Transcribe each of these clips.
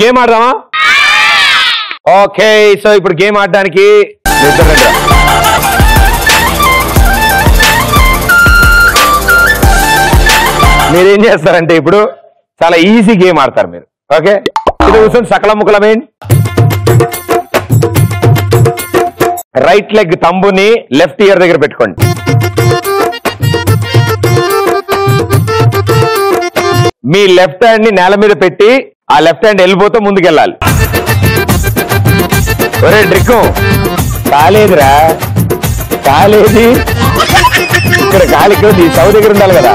Game ఆడదామా? Okay, so ఇప్పుడు game ఆడడానికి మీరేం చేస్తారంటే ఇప్పుడు చాలా ఈజీ గేమ్ ఆడతారు మీరు. ఓకే, ఇది కూర్చొని సకల ముక్కలమేంటి, రైట్ లెగ్ తంబుని లెఫ్ట్ ఇయర్ దగ్గర పెట్టుకోండి. మీ లెఫ్ట్ హ్యాండ్ ని నేల మీద పెట్టి ఆ లెఫ్ట్ హ్యాండ్ వెళ్ళిపోతూ ముందుకెళ్ళాలి. ఒరే డ్రిక్కు కాలేదురా, కాలేది ఇక్కడ కాలి ఈ సౌ దగ్గర ఉండాలి కదా.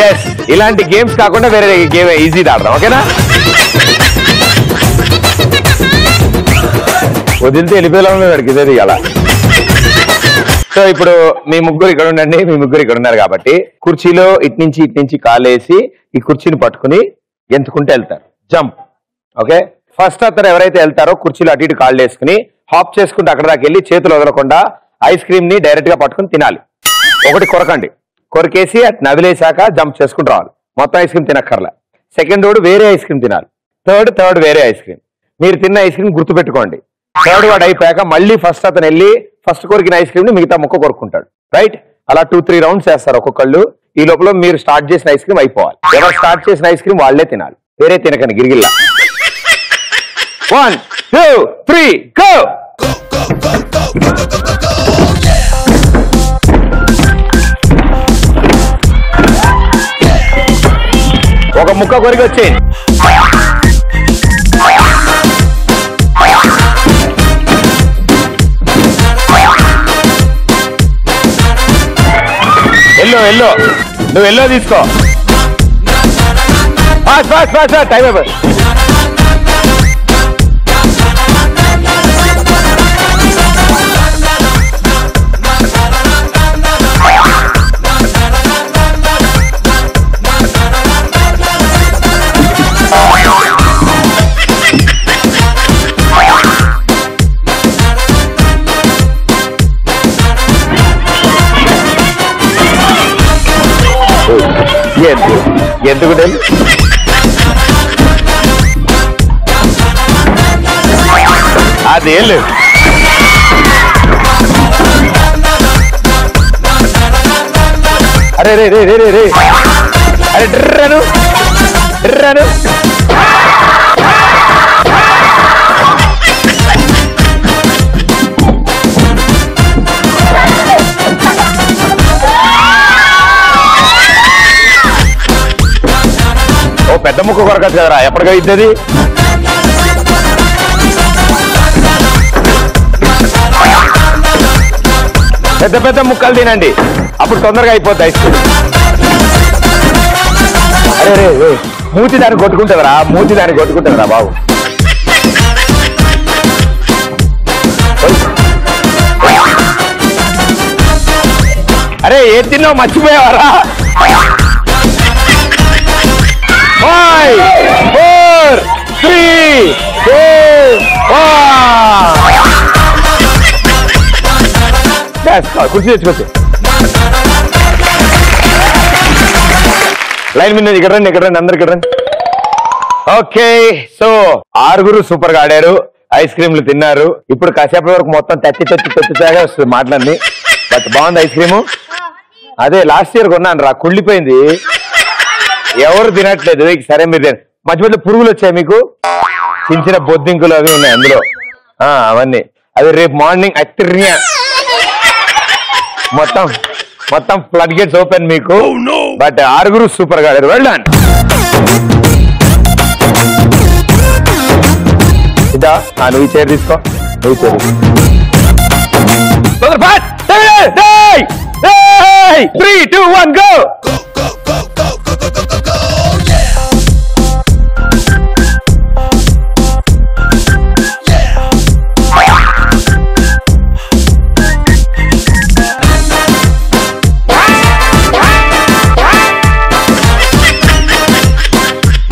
ఎస్, ఇలాంటి గేమ్స్ కాకుండా వేరే గేమ్ ఈజీ ఆడదాం. ఓకేనా? వదిలితే వెళ్ళిపోయేలాడికి ఇదేది అలా. సో ఇప్పుడు మీ ముగ్గురు ఇక్కడ ఉండండి, మీ ముగ్గురు ఇక్కడ ఉన్నారు కాబట్టి కుర్చీలో ఇటు నుంచి కాలేసి ఈ కుర్చీని పట్టుకుని ఎంతుకుంటే వెళ్తారు. జంప్. ఓకే, ఫస్ట్ అతను ఎవరైతే వెళ్తారో కుర్చీలో అటు ఇటు కాళ్ళు వేసుకుని హాప్ చేసుకుంటే అక్కడ దాకా వెళ్ళి చేతులు వదలకుండా ఐస్ క్రీమ్ ని డైరెక్ట్ గా పట్టుకుని తినాలి. ఒకటి కొరకండి, కొరికేసి అటు నదిలేసాక జంప్ చేసుకుని రావాలి. మొత్తం ఐస్ క్రీమ్ తినక్కర్లా. సెకండ్ వాడు వేరే ఐస్ క్రీమ్ తినాలి. థర్డ్ వేరే ఐస్ క్రీమ్. మీరు తిన్న ఐస్ క్రీమ్ గుర్తుపెట్టుకోండి. థర్డ్ వాడు అయిపోయాక మళ్ళీ ఫస్ట్ అతను వెళ్ళి ఫస్ట్ కొరికిన ఐస్ క్రీమ్ ని మిగతా ముక్క కొరుక్కుంటాడు. రైట్? అలా 2-3 రౌండ్స్ చేస్తారు ఒక్కొక్కళ్ళు. ఈ లోపల మీరు స్టార్ట్ చేసిన ఐస్ క్రీమ్ అయిపోవాలి. ఎవరు స్టార్ట్ చేసిన ఐస్ క్రీమ్ వాళ్ళే తినాలి, వేరే తినకండి గిరిగిల్లా. 1 2 3 గో. ఒక ముక్క కొరికి వచ్చేయండి. ఎల్లో నువ్వు ఎల్లో తీసుకో. ఫాస్ట్ టైం అయిపోయి. ఎందుకు అదేం లేదు. అరే రే రే రే రే అరే డ్రను ఓ పెద్ద ముక్క కొరకచ్చు కదరా, ఎప్పటికీ ఇద్దది. పెద్ద ముక్కలు తినండి, అప్పుడు తొందరగా అయిపోద్ది ఐస్ క్రీమ్. అరే రే మూతి దాన్ని కొట్టుకుంటుందిరా బాబు. అరే ఏం తిన్నావు మర్చిపోయావారా? 5 4 3 2 1. కుర్చీ తెచ్చుకోవచ్చు. లైన్ మీద ఇక్కడ రండి అందరు ఇక్కడ రండి. ఓకే, సో 6 సూపర్ గా ఆడారు, ఐస్ క్రీమ్లు తిన్నారు. ఇప్పుడు కాసేపటి వరకు మొత్తం తెచ్చాగా వస్తుంది మాటలన్నీ. బట్ బాగుంది ఐస్ క్రీము. అదే లాస్ట్ ఇయర్ కొన్నాను రా, కుళ్ళిపోయింది, ఎవరు తినట్లేదు. సరే మీరు మధ్య మధ్య పురుగులు వచ్చాయి మీకు, చిన్న బొద్దింకులు అవి ఉన్నాయి అందులో, అవన్నీ. అది రేపు మార్నింగ్ అత్తిర్యా మొత్తం ఫ్లడ్ గేట్స్ ఓపెన్ మీకు. బట్ 6 సూపర్ గా ఆడారు. Well done. ఇదా నువ్వు చైర్ తీసుకో, నువ్వు చైర్ 3 2 1 గో.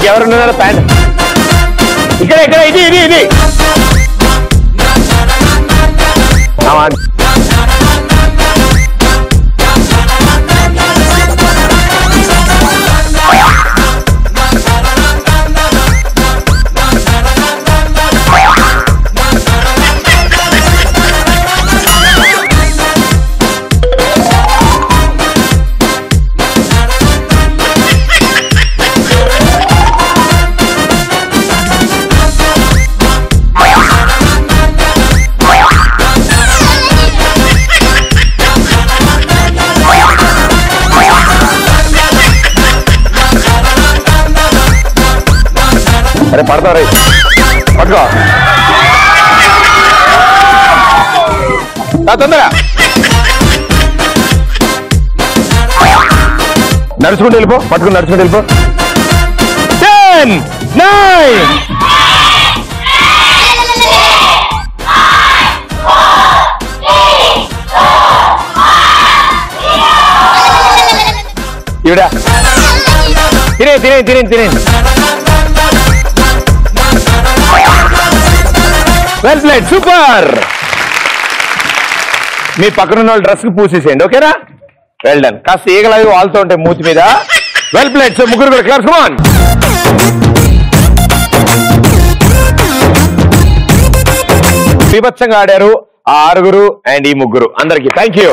ఎవరున్నారు ప్యాంట్ ఇక్కడ ఇది అరే పడతావు రే, పట్టుకో తొందరగా. నడుచుకుంటూ వెళ్ళిపో, పట్టుకుని నడుచుకుంటూ వెళ్ళిపో. 10, 9. ఇవిడా తినే. Well played, super. మీ పక్కన ఉన్న డ్రెస్ కి పూసేసేయండి, ఓకేనా? Well done. కాస్త ఈగలవి వాళ్తూ ఉంటాయి మూతి మీద. Well played. సో ముగ్గురు కూడా క్లాస్, కమ్ ఆన్. బీభత్సంగా ఆడారు ఆ 6 అండ్ ఈ 3. అందరికి థ్యాంక్ యూ.